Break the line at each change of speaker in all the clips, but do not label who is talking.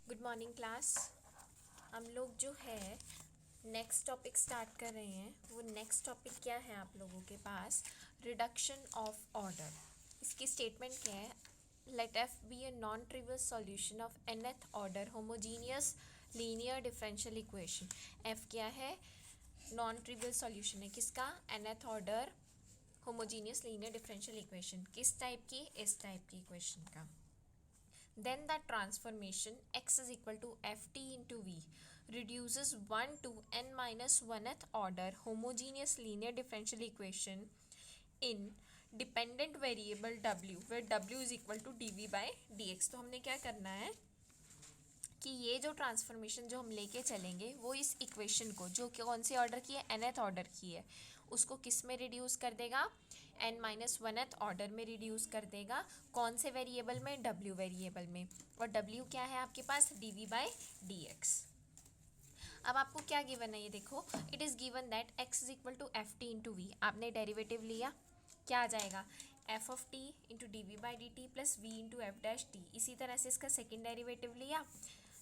Good morning class. हम लोग जो है नेक्स्ट टॉपिक स्टार्ट कर रहे हैं। वो नेक्स्ट टॉपिक क्या है आप लोगों के पास? Reduction of order. इसकी स्टेटमेंट क्या है? Let f be a non trivial solution of nth order homogeneous linear differential equation. F क्या है? नॉन ट्रिवियल सॉल्यूशन है किसका? nth order homogeneous linear differential equation. किस टाइप की? इस टाइप की इक्वेशन का। Then the transformation x is equal to ft into v reduces 1 to n minus 1th order homogeneous linear differential equation in dependent variable w where w is equal to dv by dx। तो हमने क्या करना है कि ये जो transformation जो हम लेके चलेंगे वो इस इक्वेशन को, जो कि कौन सी ऑर्डर की है? nth ऑर्डर की है, उसको किस में रिड्यूस कर देगा? n माइनस 1th ऑर्डर में रिड्यूस कर देगा। कौन से वेरिएबल में? w वेरिएबल में। और w क्या है आपके पास? dv by dx। अब आपको क्या गिवन है ये देखो, it is given that x is equal to F T into V. आपने डेरिवेटिव लिया, क्या आ जाएगा? F of T into D V by D T plus V into F dash T. इसी तरह से इसका सेकेंड डेरिवेटिव लिया,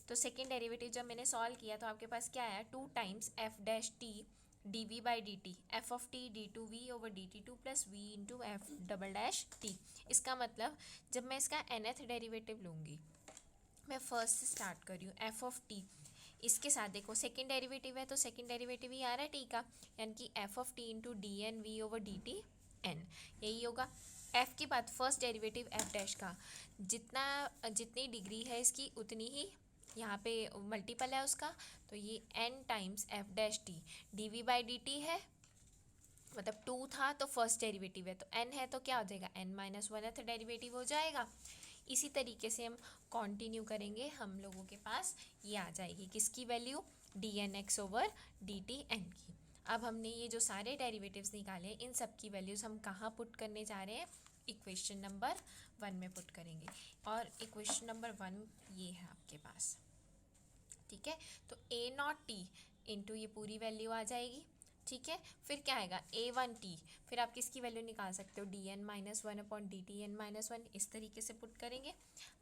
तो सेकेंड डेरिवेटिव जब मैंने सॉल्व किया तो आपके पास क्या आया? 2 times F dash T D V by D T, F of T D two V over D T two plus V into F double dash T. इसका मतलब जब मैं इसका nth डेरिवेटिव लूँगी, मैं फर्स्ट से स्टार्ट कर रही हूँ, एफ ऑफ टी इसके साथ देखो सेकेंड डेरिवेटिव है तो सेकेंड डेरिवेटिव ही आ रहा है टी का, यानी कि F of T into D N V over D T N, यही होगा। एफ के बाद फर्स्ट डेरिवेटिव एफ डैश का, जितनी डिग्री है इसकी उतनी ही यहाँ पे मल्टीपल है उसका, तो ये n times F dash T D V by D T है, मतलब 2 था तो फर्स्ट डेरिवेटिव है तो n है तो क्या हो जाएगा? n माइनस 1th डेरिवेटिव हो जाएगा। इसी तरीके से हम कंटिन्यू करेंगे, हम लोगों के पास ये आ जाएगी किसकी value? D N X over D T N की। अब हमने ये जो सारे डेरिवेटिव्स निकाले इन सब की वैल्यूज़ हम कहाँ पुट करने जा रहे हैं? इक्वेशन नंबर 1 में पुट करेंगे। और इक्वेशन नंबर 1 ये है आपके पास, ठीक है। तो ए नॉट टी इंटू ये पूरी वैल्यू आ जाएगी, ठीक है। फिर क्या आएगा? ए वन टी, फिर आप किसकी वैल्यू निकाल सकते हो? D N minus 1 upon D T N minus 1। इस तरीके से पुट करेंगे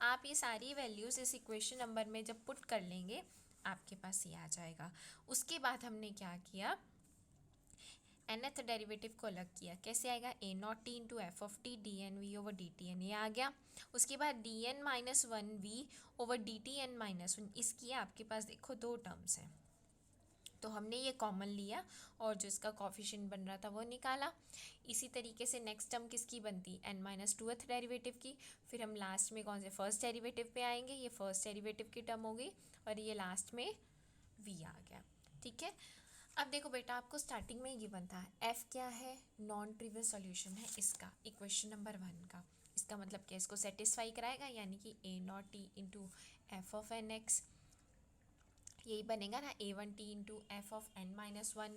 आप ये सारी वैल्यूज़ इस इक्वेशन नंबर में जब पुट कर लेंगे आपके पास ये आ जाएगा। उसके बाद हमने क्या किया? nth डेरिवेटिव को अलग किया, कैसे आएगा? A naught t into f of T d N V over D T n, ये आ गया। उसके बाद d N minus 1 v over D T N minus 1, इसकी आपके पास देखो 2 टर्म्स हैं तो हमने ये कॉमन लिया और जो इसका कॉफिशिएंट बन रहा था वो निकाला। इसी तरीके से नेक्स्ट टर्म किसकी बनती? n माइनस 2th डेरिवेटिव की। फिर हम लास्ट में कौन से? फर्स्ट डेरिवेटिव पे आएंगे, ये फर्स्ट डेरिवेटिव की टर्म हो गई और ये लास्ट में v आ गया, ठीक है। अब देखो बेटा, आपको स्टार्टिंग में ही गिवन था f क्या है? नॉन ट्रिवियल सॉल्यूशन है इसका, इक्वेशन नंबर 1 का। इसका मतलब क्या? इसको सेटिस्फाई कराएगा, यानी कि a naught t into f of n x, यही बनेगा ना, a one t into f of n minus 1,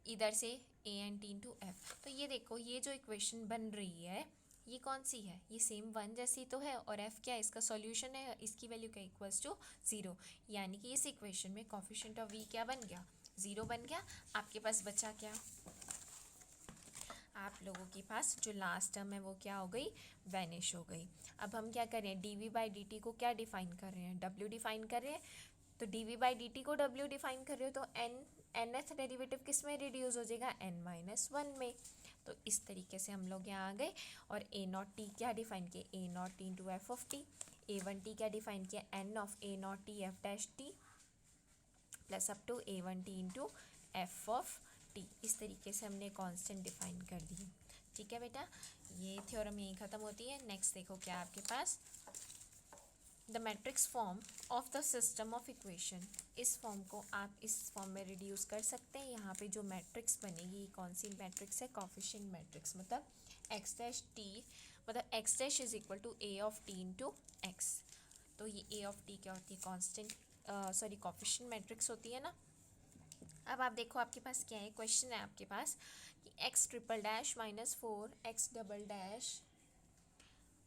इधर से a n t into f. तो ये देखो, ये जो इक्वेशन बन रही है ये कौन सी है? ये सेम 1 जैसी तो है, और f क्या है? इसका सॉल्यूशन है, इसकी वैल्यू क्या? इक्वल्स टू 0, यानी कि इस इक्वेशन में कॉफिशिएंट ऑफ v क्या बन गया? 0 बन गया। आपके पास बचा क्या? आप लोगों के पास जो लास्ट टर्म है वो क्या हो गई? वैनिश हो गई। अब हम क्या कर रहे हैं? D V by D T को क्या डिफाइन कर रहे हैं? w डिफाइन कर रहे हैं, तो D V by D T को w डिफाइन कर रहे हो तो nth डेरिवेटिव किस में रिड्यूस हो जाएगा? n माइनस 1 में। तो इस तरीके से हम लोग यहाँ आ गए। और ए नॉट टी क्या डिफाइन किया? A naught t into f of t. A one t क्या डिफाइन किया? n of a naught t f dash t plus up to a one t into f of t. इस तरीके से हमने constant define कर दी, ठीक है बेटा। ये थ्योरम यहीं ख़त्म होती है। नेक्स्ट देखो क्या आपके पास? The matrix form of the system of equation. इस फॉर्म को आप इस फॉर्म में रिड्यूस कर सकते हैं। यहाँ पे जो मैट्रिक्स बनेगी कौन सी मैट्रिक्स है? कॉफिशिएंट मैट्रिक्स, मतलब एक्स डैश टी, मतलब x dash is equal to A of T into x. तो ये ए ऑफ टी क्या होती है? कॉन्स्टेंट, सॉरी कॉफिशिएंट मैट्रिक्स होती है ना। अब आप देखो आपके पास क्या है? क्वेश्चन है आपके पास कि x triple dash minus 4 x double dash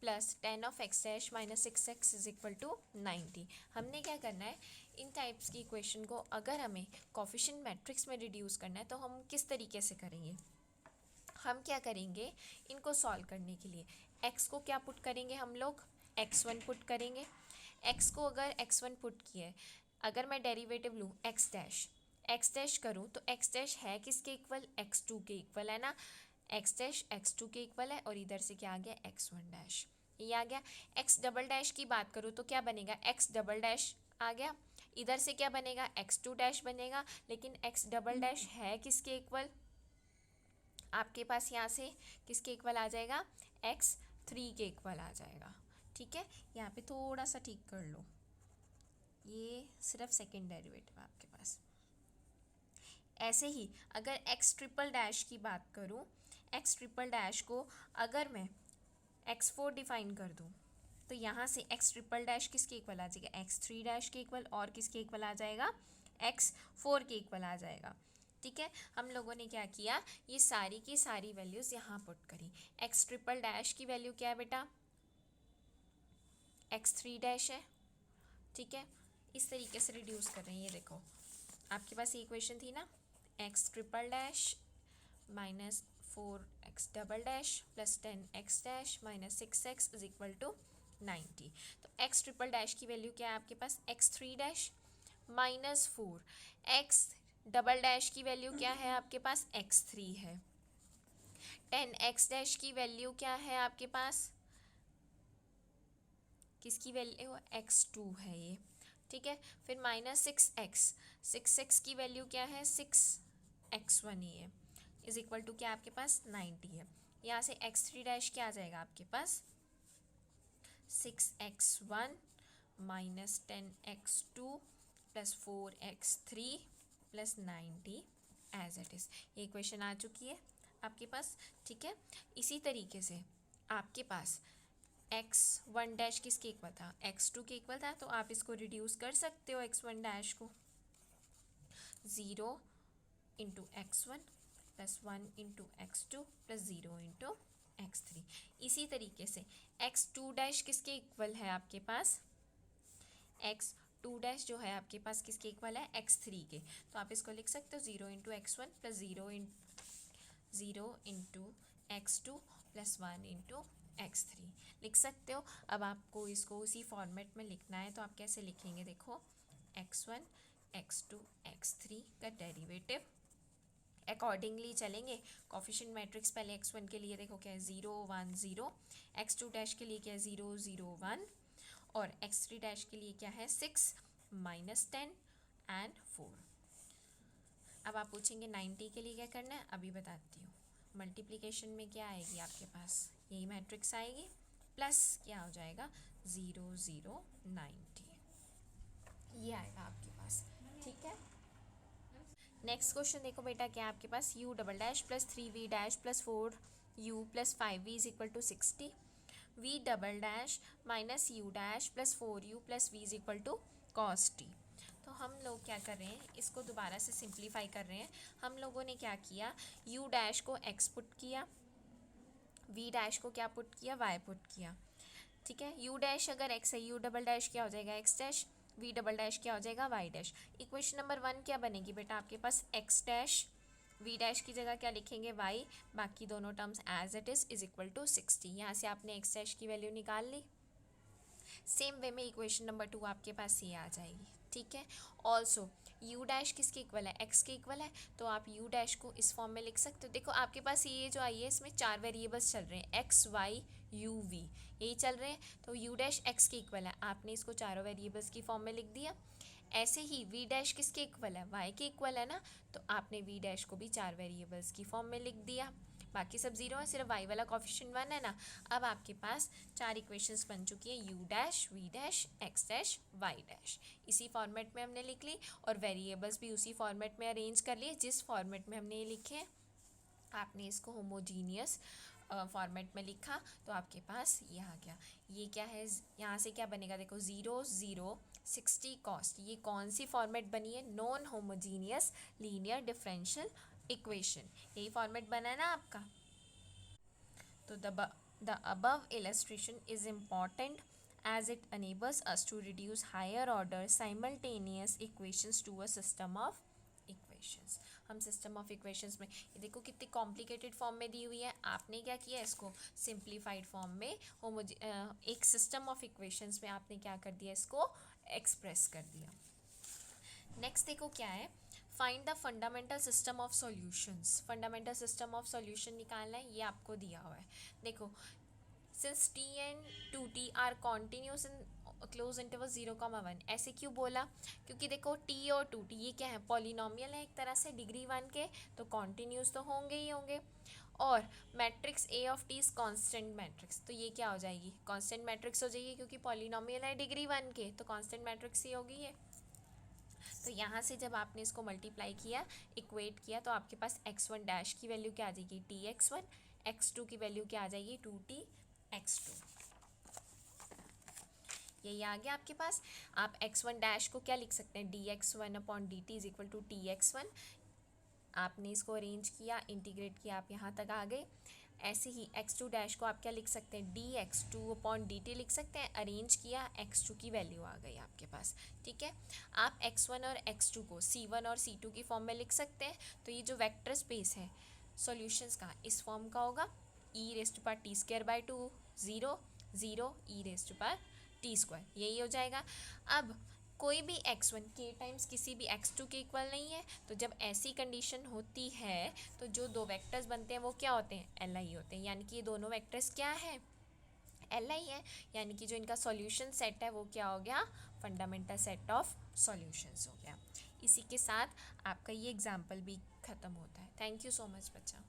plus 10 of x dash minus 6 x is equal to 90। हमने क्या करना है? इन टाइप्स की इक्वेशन को अगर हमें कॉफिशिएंट मैट्रिक्स में रिड्यूस करना है तो हम किस तरीके से करेंगे? हम क्या करेंगे इनको सॉल्व करने के लिए? एक्स को क्या पुट करेंगे हम लोग? x1 पुट करेंगे, एक्स को अगर x1 पुट किया है, अगर मैं डेरिवेटिव लूँ एक्स डैश करूँ तो एक्स डैश है किसके इक्वल, x2 के इक्वल है ना, एक्स डैश x2 के इक्वल है, और इधर से क्या आ गया x1 डैश, ये आ गया। एक्स डबल डैश की बात करूँ तो क्या बनेगा, एक्स डबल डैश आ गया, इधर से क्या बनेगा x2 डैश बनेगा, लेकिन एक्स डबल डैश है किसके इक्वल, आपके पास यहाँ से किसके इक्वल आ जाएगा, x3 के इक्वल आ जाएगा। ठीक है, यहाँ पे थोड़ा सा ठीक कर लो, ये सिर्फ सेकेंड डेरिवेटिव आपके पास। ऐसे ही अगर एक्स ट्रिपल डैश की बात करूँ, एक्स ट्रिपल डैश को अगर मैं x4 डिफाइन कर दूँ तो यहाँ से एक्स ट्रिपल डैश किसके इक्वल आ जाएगा, x3 डैश के इक्वल, और किसके इक्वल आ जाएगा, x4 के इक्वल आ जाएगा। ठीक है, हम लोगों ने क्या किया, ये सारी की सारी वैल्यूज़ यहाँ पुट करी। एक्स ट्रिपल डैश की वैल्यू क्या है बेटा, x3 डैश है। ठीक है, इस तरीके से रिड्यूस कर रहे हैं। ये देखो आपके पास ये इक्वेशन थी ना, x triple dash minus 4x double dash plus 10x dash minus 6x is equal to 90। तो x ट्रिपल डैश की वैल्यू क्या है आपके पास, x3 dash minus 4, x double dash की वैल्यू क्या है आपके पास, x3 है, 10x डैश की वैल्यू क्या है आपके पास, किसकी वैल्यू, x2 है ये। ठीक है, फिर माइनस 6x की वैल्यू क्या है, 6x1 ही है, इज इक्वल टू क्या आपके पास 90 है। यहाँ से x3 डैश क्या आ जाएगा आपके पास, 6x1 minus 10x2 plus 4x3 plus 90 as it is. ये इक्वेशन आ चुकी है आपके पास। ठीक है, इसी तरीके से आपके पास x1 डैश किसके इक्वल था, x2 के इक्वल था, तो आप इसको रिड्यूस कर सकते हो x1 डैश को, 0 into x1 plus 1 into x2 plus 0 into x3। इसी तरीके से x2 डैश किसके इक्वल है आपके पास, x2 डैश जो है आपके पास किसके इक्वल है, x3 के, तो आप इसको लिख सकते हो 0 into x1 plus 0 into x2 plus 1 into x3 लिख सकते हो। अब आपको इसको उसी फॉर्मेट में लिखना है, तो आप कैसे लिखेंगे, देखो x1 x2 x3 का डेरिवेटिव अकॉर्डिंगली चलेंगे। कोफिशिएंट मैट्रिक्स पहले x1 के लिए देखो क्या है, 0 1 0, x2 डैश के लिए क्या है 0 0 1, और x3 डैश के लिए क्या है 6 माइनस 10 एंड 4। अब आप पूछेंगे 90 के लिए क्या करना है, अभी बताती हूँ। मल्टीप्लिकेशन में क्या आएगी आपके पास, यही मैट्रिक्स आएगी, प्लस क्या हो जाएगा 0 0 90, ये आएगा आपके पास। ठीक है, नेक्स्ट क्वेश्चन देखो बेटा, क्या आपके पास u double dash plus 3v dash plus 4u plus 5v is equal to 60, v double dash minus u dash plus 4u plus v is equal to cos t। तो हम लोग क्या कर रहे हैं, इसको दोबारा से सिंप्लीफाई कर रहे हैं। हम लोगों ने क्या किया, u डैश को x पुट किया, v डैश को क्या पुट किया, y पुट किया। ठीक है, u डैश अगर x है, u डबल डैश क्या हो जाएगा x dash, v double dash क्या हो जाएगा y डैश। इक्वेशन नंबर 1 क्या बनेगी बेटा आपके पास, x डैश, v डैश की जगह क्या लिखेंगे y, बाकी दोनों terms as it is equal to 60। यहाँ से आपने x डैश की वैल्यू निकाल ली। सेम वे में इक्वेशन नंबर 2 आपके पास ये आ जाएगी। ठीक है, ऑल्सो u डैश किसके इक्वल है, x के इक्वल है, तो आप u डैश को इस फॉर्म में लिख सकते हो। देखो आपके पास ये जो आई है, इसमें 4 वेरिएबल्स चल रहे हैं, x y u v, यही चल रहे हैं, तो u डैश x के इक्वल है, आपने इसको चारों वेरिएबल्स की फॉर्म में लिख दिया। ऐसे ही v डैश किसके इक्वल है, y के इक्वल है ना, तो आपने v डैश को भी 4 वेरिएबल्स की फॉर्म में लिख दिया। बाकी सब जीरो है, सिर्फ y वाला कोफिशिएंट 1 है ना। अब आपके पास 4 इक्वेशंस बन चुकी है, u dash, v dash, x dash, y dash, इसी फॉर्मेट में हमने लिख ली, और वेरिएबल्स भी उसी फॉर्मेट में अरेंज कर लिए जिस फॉर्मेट में हमने ये लिखे। आपने इसको होमोजीनियस फॉर्मेट में लिखा, तो आपके पास ये आ गया। ये क्या है, यहाँ से क्या बनेगा, देखो 0 0 60 कॉस्ट, ये कौन सी फॉर्मेट बनी है, non homogeneous linear differential equation, यही फॉर्मेट बना है ना आपका। तो the above illustration is important as it enables us to reduce higher order simultaneous equations to a system of equations. Equations. हम सिस्टम ऑफ इक्वेशंस में ये देखो कितनी कॉम्प्लिकेटेड फॉर्म में दी हुई है, आपने क्या किया इसको सिंप्लीफाइड फॉर्म में एक सिस्टम ऑफ इक्वेशंस में आपने क्या कर दिया, इसको एक्सप्रेस कर दिया। नेक्स्ट देखो क्या है, find the fundamental system of solutions. Fundamental system of solution निकालना है, ये आपको दिया हुआ है। देखो since t and two t are continuous in close interval 0,1, ऐसे क्यों बोला, क्योंकि देखो टी और टू टी ये क्या है, पॉलिनोमियल है एक तरह से डिग्री 1 के, तो कॉन्टिन्यूस तो होंगे ही होंगे। और matrix A of T is constant matrix, तो ये क्या हो जाएगी, कांस्टेंट मैट्रिक्स हो जाएगी, क्योंकि पॉलिनोमियल है डिग्री 1 के, तो कांस्टेंट मैट्रिक्स ही होगी ये। तो यहाँ से जब आपने इसको मल्टीप्लाई किया, इक्वेट किया, तो आपके पास x1 डैश की वैल्यू क्या आ जाएगी, tx1, x2 की वैल्यू क्या आ जाएगी, 2tx2। यही आ गया आपके पास। आप x1 डैश को क्या लिख सकते हैं, dx1 upon dt is equal to tx1। आपने इसको अरेंज किया, इंटीग्रेट किया, आप यहाँ तक आ गए। ऐसे ही x2 डैश को आप क्या लिख सकते हैं, dx2 अपॉन dt लिख सकते हैं, अरेंज किया, x2 की वैल्यू आ गई आपके पास। ठीक है, आप x1 और x2 को c1 और c2 की फॉर्म में लिख सकते हैं। तो ये जो वेक्टर स्पेस है सॉल्यूशंस का, इस फॉर्म का होगा, e⁻t²/2 0 0 e⁻t², यही हो जाएगा। अब कोई भी x1 k टाइम्स किसी भी x2 के इक्वल नहीं है, तो जब ऐसी कंडीशन होती है तो जो दो वेक्टर्स बनते हैं वो क्या होते हैं, li होते हैं। यानी कि ये दोनों वेक्टर्स क्या है, li है। यानी कि जो इनका सॉल्यूशन सेट है वो क्या हो गया, फंडामेंटल सेट ऑफ सॉल्यूशंस हो गया। इसी के साथ आपका ये एग्जाम्पल भी ख़त्म होता है। थैंक यू सो मच बच्चा।